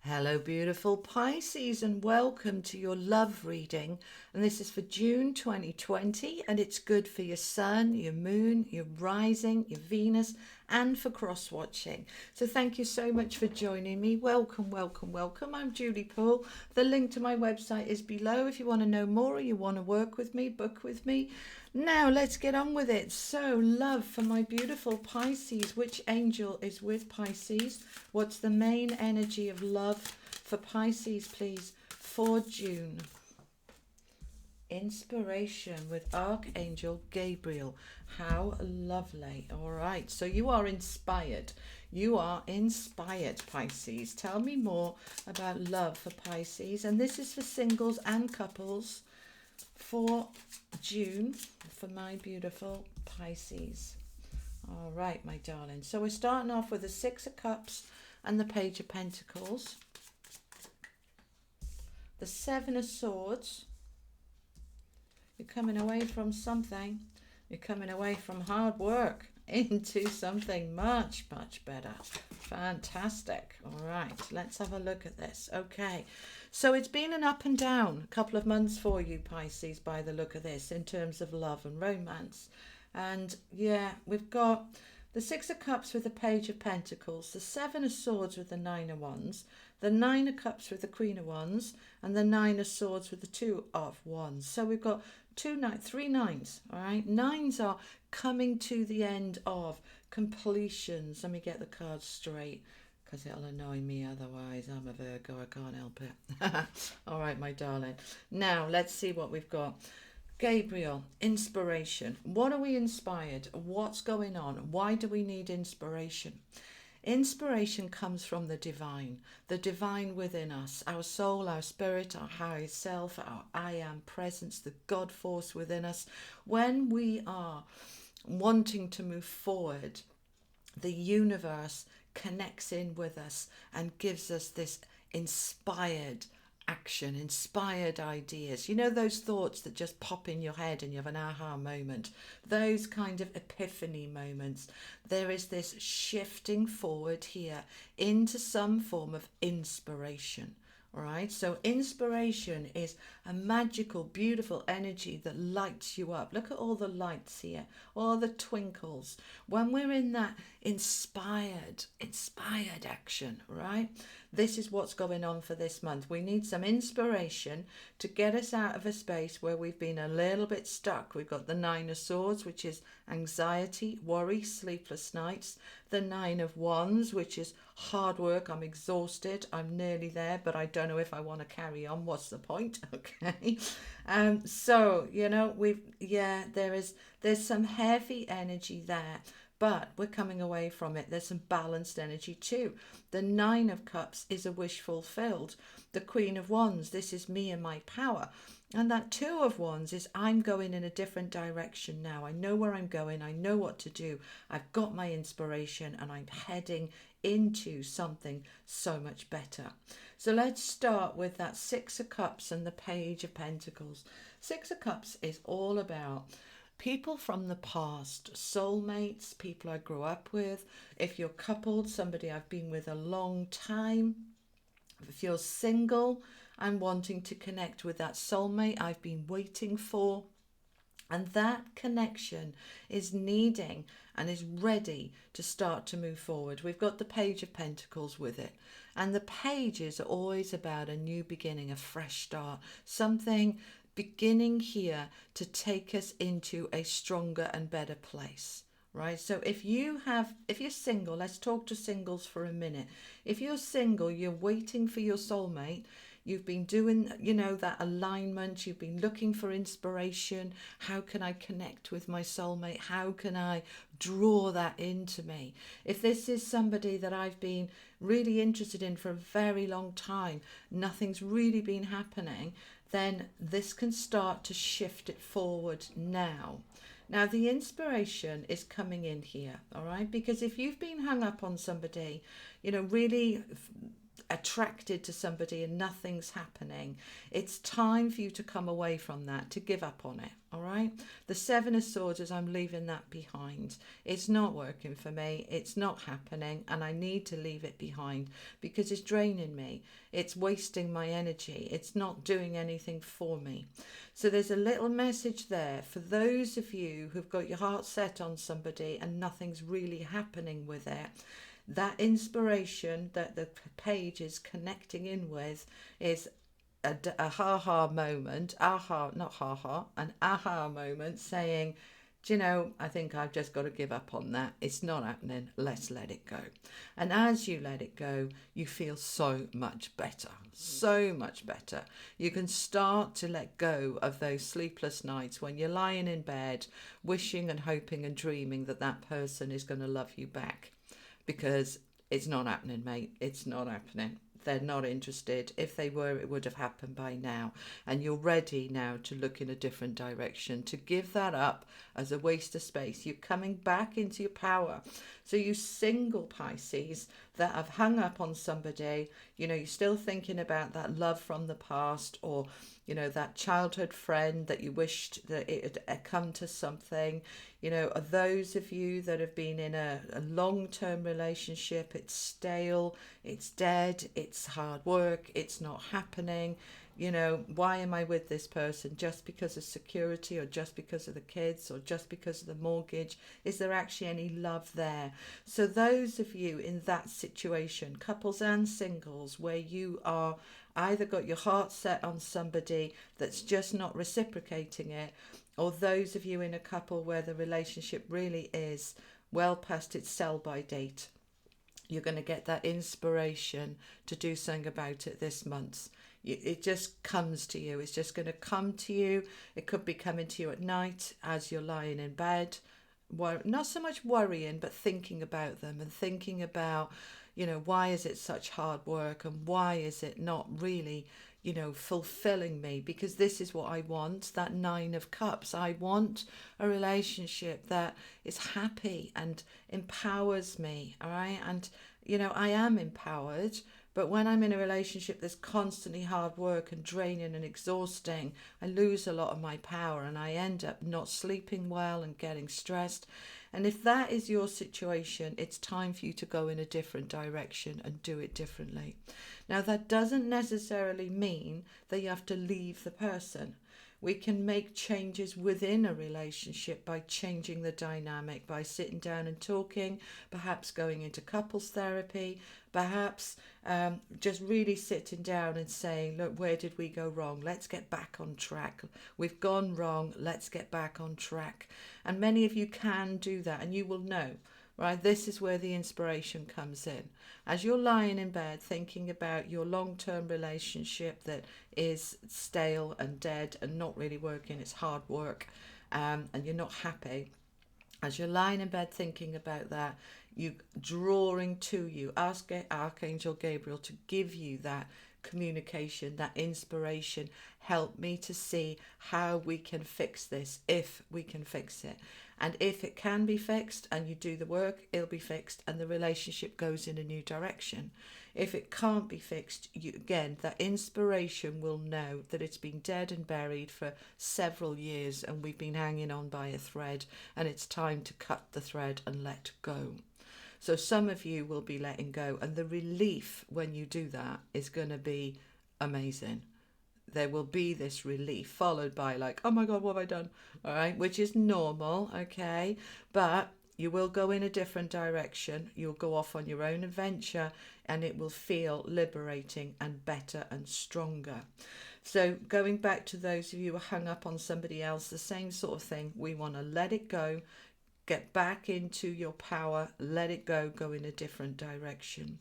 Hello, beautiful Pisces, and welcome to your love reading. And this is for June 2020, and it's good for your sun, your moon, your rising, your Venus, and for cross watching. So thank you so much for joining me. Welcome, welcome, welcome. I'm Julie Poole. The link to my website is below if you want to know more or you want to work with me, book with me. Now let's get on with it. So love for my beautiful Pisces. Which angel is with Pisces? What's the main energy of love for Pisces, please, for June? Inspiration with Archangel Gabriel. How lovely. All right, so you are inspired. You are inspired, Pisces. Tell me more about love for Pisces. And this is for singles and couples for June for my beautiful Pisces. All right, my darling. So we're starting off with the Six of Cups and the Page of Pentacles. The Seven of Swords. You're coming away from something. You're coming away from hard work into something much, much better. Fantastic. All right, let's have a look at this. Okay, so it's been an up and down couple of months for you, Pisces, by the look of this, in terms of love and romance. And yeah, we've got the Six of Cups with the Page of Pentacles, the Seven of Swords with the Nine of Wands, the Nine of Cups with the Queen of Wands, and the Nine of Swords with the Two of Wands. So we've got three nines, all right? Nines are coming to the end of completions. Let me get the cards straight because it'll annoy me otherwise. I'm a Virgo, I can't help it. All right, my darling. Now, let's see what we've got. Gabriel, inspiration. What are we inspired? What's going on? Why do we need inspiration? Inspiration comes from the divine within us, our soul, our spirit, our higher self, our I am presence, the God force within us. When we are wanting to move forward, the universe connects in with us and gives us this inspired action, inspired ideas. You know, those thoughts that just pop in your head and you have an aha moment, those kind of epiphany moments. There is this shifting forward here into some form of inspiration. All right, so inspiration is a magical, beautiful energy that lights you up. Look at all the lights here, all the twinkles. When we're in that inspired action, right? This is what's going on for this month. We need some inspiration to get us out of a space where we've been a little bit stuck. We've got the Nine of Swords, which is anxiety, worry, sleepless nights. The Nine of Wands, which is hard work. I'm exhausted. I'm nearly there, but I don't know if I want to carry on. What's the point? Okay. So, you know, there's some heavy energy there, but we're coming away from it. There's some balanced energy too. The Nine of Cups is a wish fulfilled. The Queen of Wands, this is me and my power. And that Two of Wands is I'm going in a different direction now. I know where I'm going. I know what to do. I've got my inspiration and I'm heading into something so much better. So let's start with that Six of Cups and the Page of Pentacles. Six of Cups is all about people from the past, soulmates, people I grew up with. If you're coupled, somebody I've been with a long time. If you're single and wanting to connect with that soulmate I've been waiting for, and that connection is needing and is ready to start to move forward. We've got the Page of Pentacles with it. And the pages are always about a new beginning, a fresh start, something beginning here to take us into a stronger and better place. Right, so if you're single, let's talk to singles for a minute. If you're single, you're waiting for your soulmate. You've been doing, you know, that alignment. You've been looking for inspiration. How can I connect with my soulmate? How can I draw that into me? If this is somebody that I've been really interested in for a very long time, nothing's really been happening, then this can start to shift it forward now. Now, the inspiration is coming in here, all right? Because if you've been hung up on somebody, you know, really attracted to somebody and nothing's happening. It's time for you to come away from that, to give up on it. All right. The Seven of Swords is I'm leaving that behind. It's not working for me. It's not happening. And I need to leave it behind because it's draining me. It's wasting my energy. It's not doing anything for me. So there's a little message there for those of you who've got your heart set on somebody and nothing's really happening with it. That inspiration that the page is connecting in with is a ha-ha moment, an aha moment saying, do you know, I think I've just got to give up on that. It's not happening. Let's let it go. And as you let it go, you feel so much better, so much better. You can start to let go of those sleepless nights when you're lying in bed, wishing and hoping and dreaming that that person is going to love you back, because it's not happening, mate. It's not happening. They're not interested. If they were, it would have happened by now. And you're ready now to look in a different direction, to give that up as a waste of space. You're coming back into your power. So you single Pisces that have hung up on somebody, you know, you're still thinking about that love from the past, or, you know, that childhood friend that you wished that it had come to something. You know, are those of you that have been in a long-term relationship, it's stale, it's dead, it's hard work, it's not happening. You know, why am I with this person? Just because of security, or just because of the kids, or just because of the mortgage? Is there actually any love there? So those of you in that situation, couples and singles, where you are either got your heart set on somebody that's just not reciprocating it, or those of you in a couple where the relationship really is well past its sell-by date, you're going to get that inspiration to do something about it this month. It just comes to you. It's just going to come to you. It could be coming to you at night as you're lying in bed. Not so much worrying, but thinking about them and thinking about, you know, why is it such hard work, and why is it not really, you know, fulfilling me? Because this is what I want, that Nine of Cups. I want a relationship that is happy and empowers me, all right? And, you know, I am empowered, but when I'm in a relationship that's constantly hard work and draining and exhausting, I lose a lot of my power and I end up not sleeping well and getting stressed. And if that is your situation, it's time for you to go in a different direction and do it differently. Now, that doesn't necessarily mean that you have to leave the person. We can make changes within a relationship by changing the dynamic, by sitting down and talking, perhaps going into couples therapy, perhaps just really sitting down and saying, look, where did we go wrong? Let's get back on track. We've gone wrong. Let's get back on track. And many of you can do that, and you will know, right? This is where the inspiration comes in. As you're lying in bed thinking about your long-term relationship that is stale and dead and not really working, it's hard work, and you're not happy. As you're lying in bed thinking about that, you drawing to you, ask Archangel Gabriel to give you that communication, that inspiration. Help me to see how we can fix this, if we can fix it. And if it can be fixed and you do the work, it'll be fixed and the relationship goes in a new direction. If it can't be fixed, again, that inspiration will know that it's been dead and buried for several years and we've been hanging on by a thread, and it's time to cut the thread and let go. So some of you will be letting go, and the relief when you do that is going to be amazing. There will be this relief followed by like, oh my God, what have I done? All right, which is normal, okay? But you will go in a different direction. You'll go off on your own adventure, and it will feel liberating and better and stronger. So going back to those of you who are hung up on somebody else, the same sort of thing. We want to let it go. Get back into your power, let it go, go in a different direction.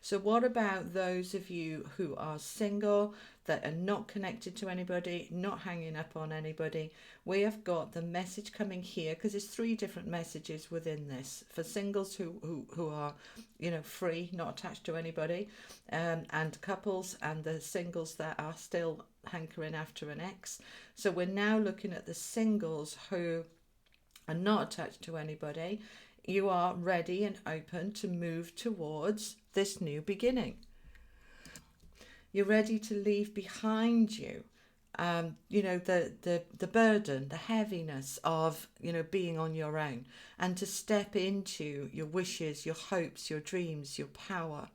So what about those of you who are single, that are not connected to anybody, not hanging up on anybody? We have got the message coming here, because there's 3 different messages within this. For singles who are, you know, free, not attached to anybody, and couples, and the singles that are still hankering after an ex. So we're now looking at the singles who are not attached to anybody. You are ready and open to move towards this new beginning. You're ready to leave behind you, you know, the burden, the heaviness of, you know, being on your own, and to step into your wishes, your hopes, your dreams, your power.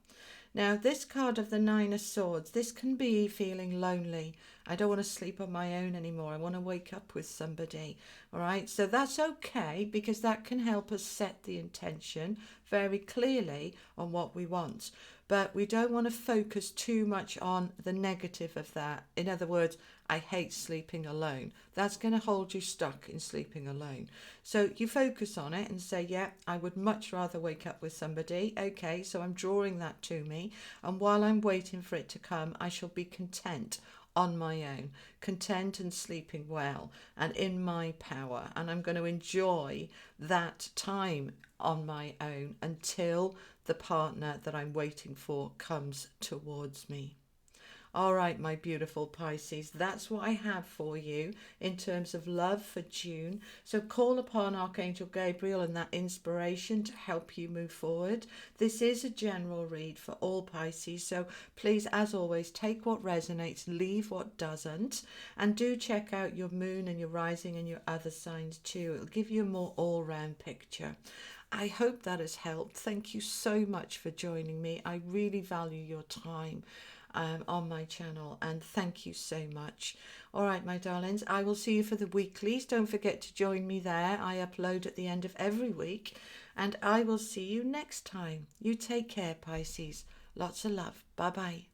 Now, this card of the Nine of Swords, this can be feeling lonely. I don't want to sleep on my own anymore. I want to wake up with somebody. All right. So that's okay, because that can help us set the intention very clearly on what we want. But we don't want to focus too much on the negative of that. In other words, I hate sleeping alone. That's going to hold you stuck in sleeping alone. So you focus on it and say, yeah, I would much rather wake up with somebody. Okay, so I'm drawing that to me. And while I'm waiting for it to come, I shall be content on my own, content and sleeping well and in my power. And I'm going to enjoy that time on my own until the partner that I'm waiting for comes towards me. All right, my beautiful Pisces, that's what I have for you in terms of love for June. So call upon Archangel Gabriel and that inspiration to help you move forward. This is a general read for all Pisces, so please, as always, take what resonates, leave what doesn't, and do check out your moon and your rising and your other signs too. It'll give you a more all-round picture. I hope that has helped. Thank you so much for joining me. I really value your time on my channel, and thank you so much. All right, my darlings, I will see you for the weeklies. Don't forget to join me there. I upload at the end of every week, and I will see you next time. You take care, Pisces. Lots of love. Bye bye.